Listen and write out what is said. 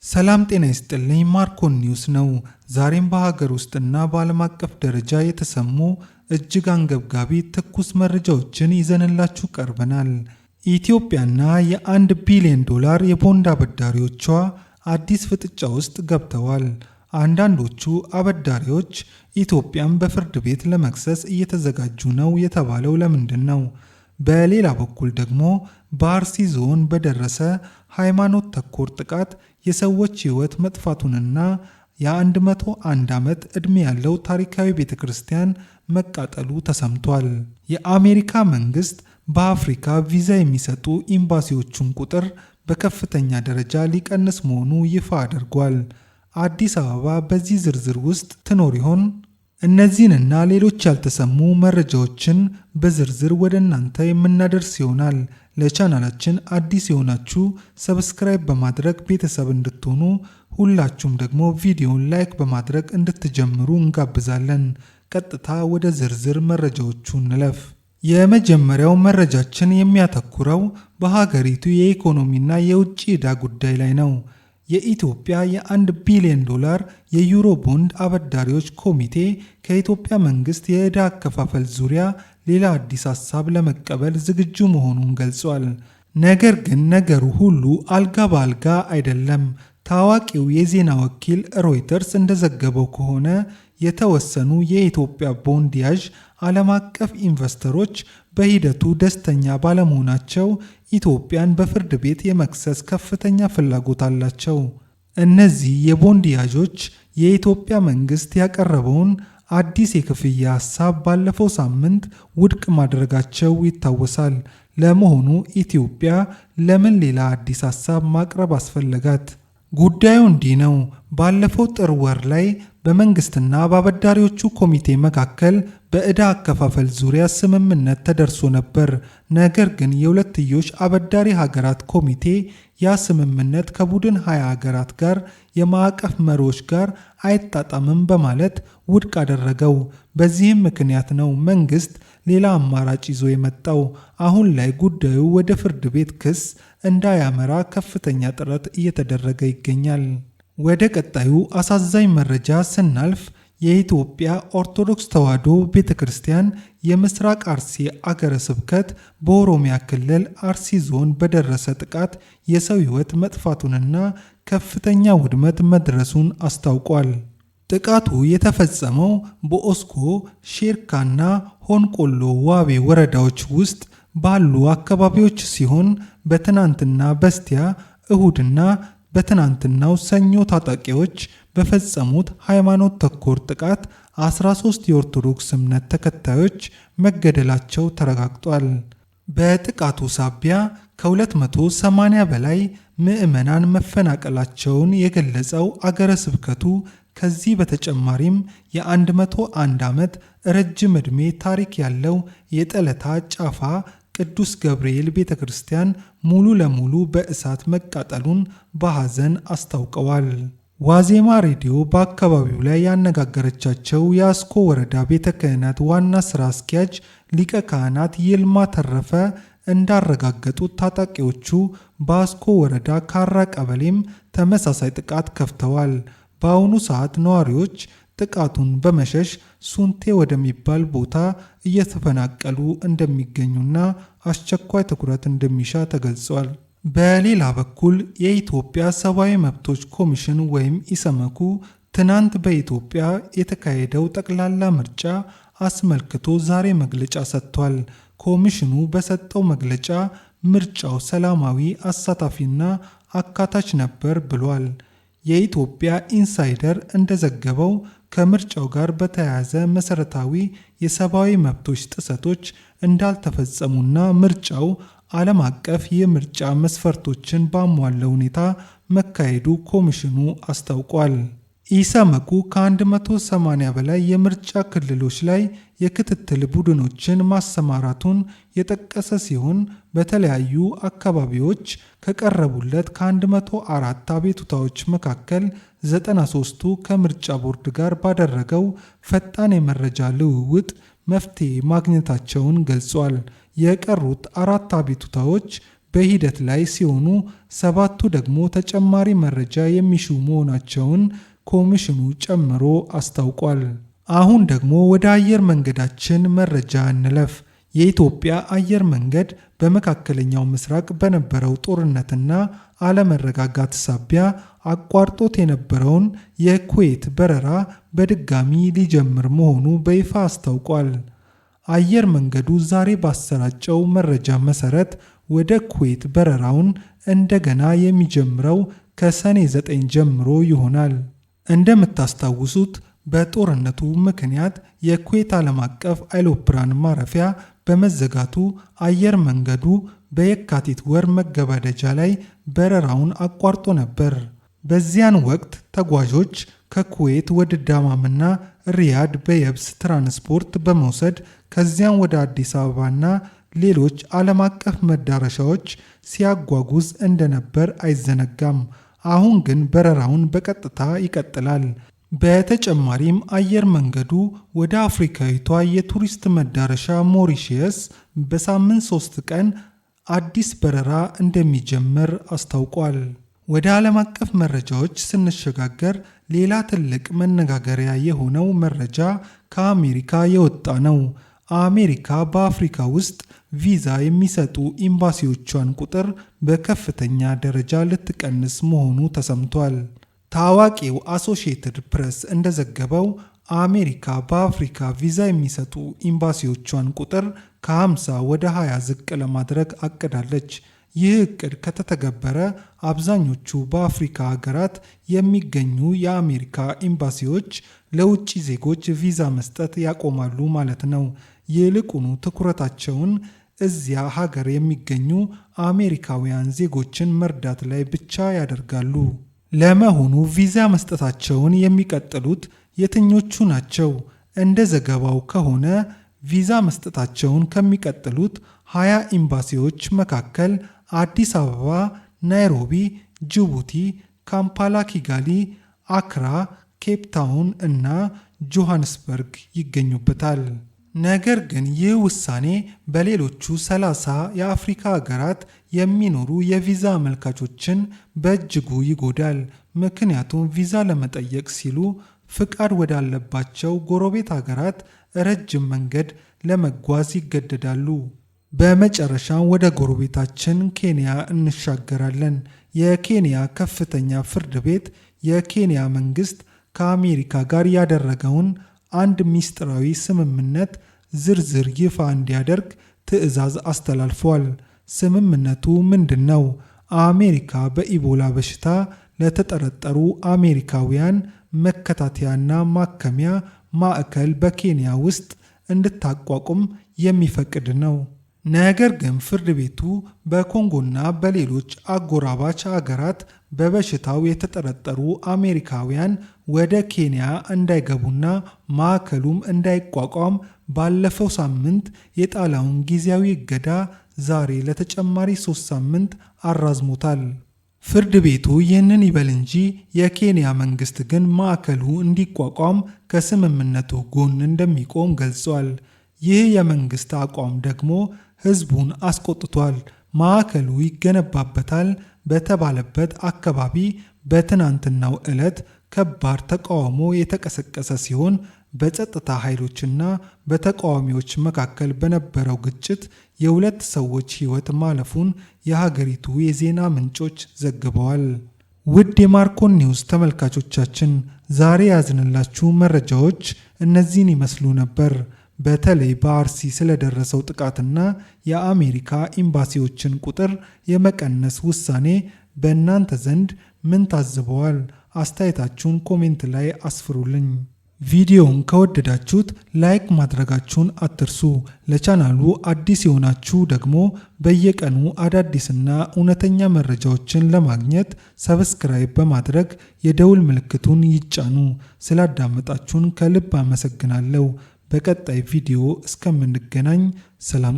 ሰላም ጤና ይስጥልኝ። ማርኮን ኒውስ ነው። ዛሬም በሀገር ውስጥና በዓለም አቀፍ ደረጃ የተሰሙ እጅግ አንገብጋቢ ትኩስ መረጃዎችን ይዘንላችሁ ቀርበናል። ኢትዮጵያና የ$1 ቢሊዮን የቦንድ አበዳሪዎቿ አዲስ ፍጥጫ ውስጥ ገብተዋል። አንዳንዶቹ አበዳሪዎች ኢትዮጵያን በፍርድ ቤት ለመክሰስ እየተዘጋጁ ነው የተባለው ለምንድን ነው? በሌላ በኩል ደግሞ በአርሲ ዞን በደረሰ ሃይማኖት ተኮር ጥቃት የሰዎች ሕይወት መጥፋቱንና የ101 ዓመት ዕድሜ ያለው ታሪካዊ ቤተክርስቲያን መቃጠሉ ተሰምቷል። የአሜሪካ መንግስት በአፍሪካ ቪዛ የሚሰጡ ኤምባሲዎቹን ቁጥር በከፍተኛ ደረጃ ሊቀንስ መሆኑ ይፋ አድርጓል። አዲስ አበባ በዚህ ዝርዝር ውስጥ ትኖር ይሆን? እነዚህንና ሌሎች ያልተሰሙ መረጃዎችን በዝርዝር ወደ እናንተ የምናደርስ ይሆናል። ለቻናላችን አዲስ የሆናችሁ ሰብስክራይብ በማድረግ ቤተሰብ እንድትሆኑ፣ ሁላችሁም ደግሞ ቪዲዮን ላይክ በማድረግ እንድትጀምሩ እንጋብዛለን። ቀጥታ ወደ ዝርዝር መረጃዎቹ እንለፍ። የመጀመሪያው መረጃችን የሚያተኩረው በሀገሪቱ የኢኮኖሚና የውጭ ዕዳ ጉዳይ ላይ ነው። የኢትዮጵያ የ$1 ቢሊዮን የዩሮ ቦንድ አበዳሪዎች ኮሚቴ ከኢትዮጵያ መንግስት የዕዳ አከፋፈል ዙሪያ ሌላ አዲስ ሀሳብ ለመቀበል ዝግጁ መሆኑን ገልጿል። ነገር ግን ነገሩ ሁሉ አልጋ በአልጋ አይደለም። ታዋቂው የዜና ወኪል ሮይተርስ እንደዘገበው ከሆነ የተወሰኑ የኢትዮጵያ ቦንድ ያዥ ዓለም አቀፍ ኢንቨስተሮች በሂደቱ ደስተኛ ባለመሆናቸው ኢትዮጵያን በፍርድ ቤት የመክሰስ ከፍተኛ ፍላጎት አላቸው። እነዚህ የቦንድ ያዦች የኢትዮጵያ መንግስት ያቀረበውን አዲስ የክፍያ ሀሳብ ባለፈው ሳምንት ውድቅ ማድረጋቸው ይታወሳል። ለመሆኑ ኢትዮጵያ ለምን ሌላ አዲስ ሀሳብ ማቅረብ አስፈለጋት? ጉዳዩ እንዲህ ነው። ባለፈው ጥር ወር ላይ በመንግስትና በአበዳሪዎቹ ኮሚቴ መካከል በዕዳ አከፋፈል ዙሪያ ስምምነት ተደርሶ ነበር። ነገር ግን የሁለትዮሽ አበዳሪ ሀገራት ኮሚቴ ያ ስምምነት ከቡድን 20 ሀገራት ጋር የማዕቀፍ መሪዎች ጋር አይጣጣምም በማለት ውድቅ አደረገው። በዚህም ምክንያት ነው መንግስት ሌላ አማራጭ ይዞ የመጣው። አሁን ላይ ጉዳዩ ወደ ፍርድ ቤት ክስ እንዳያመራ ከፍተኛ ጥረት እየተደረገ ይገኛል። ወደ ቀጣዩ አሳዛኝ መረጃ ስናልፍ የኢትዮጵያ ኦርቶዶክስ ተዋሕዶ ቤተክርስቲያን የምስራቅ አርሲ አገረ ስብከት በኦሮሚያ ክልል አርሲ ዞን በደረሰ ጥቃት የሰው ሕይወት መጥፋቱንና ከፍተኛ ውድመት መድረሱን አስታውቋል። ጥቃቱ የተፈጸመው በኦስኮ ሼርካና ሆንቆሎ ዋቤ ወረዳዎች ውስጥ ባሉ አካባቢዎች ሲሆን በትናንትና በስቲያ እሁድና በትናንትናው ሰኞ ታጣቂዎች በፈጸሙት ሃይማኖት ተኮር ጥቃት 13 የኦርቶዶክስ እምነት ተከታዮች መገደላቸው ተረጋግጧል። በጥቃቱ ሳቢያ ከ280 በላይ ምዕመናን መፈናቀላቸውን የገለጸው አገረ ስብከቱ ከዚህ በተጨማሪም የ101 ዓመት ረጅም ዕድሜ ታሪክ ያለው የጠለታ ጫፋ ቅዱስ ገብርኤል ቤተክርስቲያን ሙሉ ለሙሉ በእሳት መቃጠሉን በሐዘን አስታውቀዋል። ዋዜማ ሬዲዮ በአካባቢው ላይ ያነጋገረቻቸው የአስኮ ወረዳ ቤተ ክህነት ዋና ስራ አስኪያጅ ሊቀ ካህናት ይልማ ተረፈ እንዳረጋገጡት ታጣቂዎቹ በአስኮ ወረዳ ካራ ቀበሌም ተመሳሳይ ጥቃት ከፍተዋል። በአሁኑ ሰዓት ነዋሪዎች ጥቃቱን በመሸሽ ሱንቴ ወደሚባል ቦታ እየተፈናቀሉ እንደሚገኙና አስቸኳይ ትኩረት እንደሚሻ ተገልጿል። በሌላ በኩል የኢትዮጵያ ሰብአዊ መብቶች ኮሚሽን ወይም ኢሰመኮ ትናንት በኢትዮጵያ የተካሄደው ጠቅላላ ምርጫ አስመልክቶ ዛሬ መግለጫ ሰጥቷል። ኮሚሽኑ በሰጠው መግለጫ ምርጫው ሰላማዊ፣ አሳታፊና አካታች ነበር ብሏል። የኢትዮጵያ ኢንሳይደር እንደዘገበው ከምርጫው ጋር በተያያዘ መሰረታዊ የሰብአዊ መብቶች ጥሰቶች እንዳልተፈጸሙና ምርጫው ዓለም አቀፍ የምርጫ መስፈርቶችን ባሟላ ሁኔታ መካሄዱ ኮሚሽኑ አስታውቋል። ኢሰመኮ ከ180 በላይ የምርጫ ክልሎች ላይ የክትትል ቡድኖችን ማሰማራቱን የጠቀሰ ሲሆን በተለያዩ አካባቢዎች ከቀረቡለት ከ104 አቤቱታዎች መካከል 93ቱ ከምርጫ ቦርድ ጋር ባደረገው ፈጣን የመረጃ ልውውጥ መፍትሄ ማግኘታቸውን ገልጿል። የቀሩት 4 አቤቱታዎች በሂደት ላይ ሲሆኑ 7ቱ ደግሞ ተጨማሪ መረጃ የሚሹ መሆናቸውን ኮሚሽኑ ጨምሮ አስታውቋል። አሁን ደግሞ ወደ አየር መንገዳችን መረጃ እንለፍ። የኢትዮጵያ አየር መንገድ በመካከለኛው ምስራቅ በነበረው ጦርነትና አለመረጋጋት ሳቢያ አቋርጦት የነበረውን የኩዌት በረራ በድጋሚ ሊጀምር መሆኑ በይፋ አስታውቋል። አየር መንገዱ ዛሬ ባሰራጨው መረጃ መሰረት ወደ ኩዌት በረራውን እንደገና የሚጀምረው ከሰኔ 9 ጀምሮ ይሆናል። እንደምታስታውሱት በጦርነቱ ምክንያት የኩዌት ዓለም አቀፍ አውሮፕላን ማረፊያ በመዘጋቱ አየር መንገዱ በየካቲት ወር መገባደጃ ላይ በረራውን አቋርጦ ነበር። በዚያን ወቅት ተጓዦች ከኩዌት ወደ ዳማምና ሪያድ በየብስ ትራንስፖርት በመውሰድ ከዚያም ወደ አዲስ አበባና ሌሎች ዓለም አቀፍ መዳረሻዎች ሲያጓጉዝ እንደነበር አይዘነጋም። አሁን ግን በረራውን በቀጥታ ይቀጥላል። በተጨማሪም አየር መንገዱ ወደ አፍሪካዊቷ የቱሪስት መዳረሻ ሞሪሺየስ በሳምንት 3 ቀን አዲስ በረራ እንደሚጀምር አስታውቋል። ወደ ዓለም አቀፍ መረጃዎች ስንሸጋገር ሌላ ትልቅ መነጋገሪያ የሆነው መረጃ ከአሜሪካ የወጣ ነው። አሜሪካ በአፍሪካ ውስጥ ቪዛ የሚሰጡ ኤምባሲዎቿን ቁጥር በከፍተኛ ደረጃ ልትቀንስ መሆኑ ተሰምቷል። ታዋቂው አሶሺየትድ ፕሬስ እንደዘገበው አሜሪካ በአፍሪካ ቪዛ የሚሰጡ ኤምባሲዎቿን ቁጥር ከ50 ወደ 20 ዝቅ ለማድረግ አቅዳለች። ይህ እቅድ ከተተገበረ አብዛኞቹ በአፍሪካ ሀገራት የሚገኙ የአሜሪካ ኤምባሲዎች ለውጭ ዜጎች ቪዛ መስጠት ያቆማሉ ማለት ነው። ይልቁኑ ትኩረታቸውን እዚያ ሀገር የሚገኙ አሜሪካውያን ዜጎችን መርዳት ላይ ብቻ ያደርጋሉ። ለመሆኑ ቪዛ መስጠታቸውን የሚቀጥሉት የትኞቹ ናቸው? እንደ ዘገባው ከሆነ ቪዛ መስጠታቸውን ከሚቀጥሉት 20 ኤምባሲዎች መካከል አዲስ አበባ፣ ናይሮቢ፣ ጅቡቲ፣ ካምፓላ፣ ኪጋሊ፣ አክራ፣ ኬፕታውን እና ጆሃንስበርግ ይገኙበታል። ነገር ግን ይህ ውሳኔ በሌሎቹ 30 የአፍሪካ ሀገራት የሚኖሩ የቪዛ አመልካቾችን በእጅጉ ይጎዳል። ምክንያቱም ቪዛ ለመጠየቅ ሲሉ ፍቃድ ወዳለባቸው ጎረቤት ሀገራት ረጅም መንገድ ለመጓዝ ይገደዳሉ። በመጨረሻም ወደ ጎረቤታችን ኬንያ እንሻገራለን። የኬንያ ከፍተኛ ፍርድ ቤት የኬንያ መንግስት ከአሜሪካ ጋር ያደረገውን አንድ ሚስጥራዊ ስምምነት ዝርዝር ይፋ እንዲያደርግ ትዕዛዝ አስተላልፏል። ስምምነቱ ምንድን ነው? አሜሪካ በኢቦላ በሽታ ለተጠረጠሩ አሜሪካውያን መከታተያና ማከሚያ ማዕከል በኬንያ ውስጥ እንድታቋቁም የሚፈቅድ ነው። ነገር ግን ፍርድ ቤቱ በኮንጎና በሌሎች አጎራባች አገራት በበሽታው የተጠረጠሩ አሜሪካውያን ወደ ኬንያ እንዳይገቡና ማዕከሉም እንዳይቋቋም ባለፈው ሳምንት የጣለውን ጊዜያዊ እገዳ ዛሬ ለተጨማሪ 3 ሳምንት አራዝሞታል። ፍርድ ቤቱ ይህንን ይበል እንጂ የኬንያ መንግስት ግን ማዕከሉ እንዲቋቋም ከስምምነቱ ጎን እንደሚቆም ገልጿል። ይህ የመንግስት አቋም ደግሞ ህዝቡን አስቆጥቷል። ማዕከሉ ይገነባበታል በተባለበት አካባቢ በትናንትናው ዕለት ከባድ ተቃውሞ የተቀሰቀሰ ሲሆን በጸጥታ ኃይሎችና በተቃዋሚዎች መካከል በነበረው ግጭት የ2 ሰዎች ሕይወት ማለፉን የሀገሪቱ የዜና ምንጮች ዘግበዋል። ውድ የማርኮን ኒውስ ተመልካቾቻችን ዛሬ ያዝንላችሁ መረጃዎች እነዚህን ይመስሉ ነበር። በተለይ በአርሲ ስለደረሰው ጥቃትና የአሜሪካ ኤምባሲዎችን ቁጥር የመቀነስ ውሳኔ በእናንተ ዘንድ ምን ታዝበዋል? አስተያየታችሁን ኮሜንት ላይ አስፍሩልኝ። ቪዲዮውን ከወደዳችሁት ላይክ ማድረጋችሁን አትርሱ። ለቻናሉ አዲስ የሆናችሁ ደግሞ በየቀኑ አዳዲስና እውነተኛ መረጃዎችን ለማግኘት ሰብስክራይብ በማድረግ የደውል ምልክቱን ይጫኑ። ስላዳመጣችሁን ከልብ አመሰግናለሁ። በቀጣይ ቪዲዮ እስከምንገናኝ ሰላም።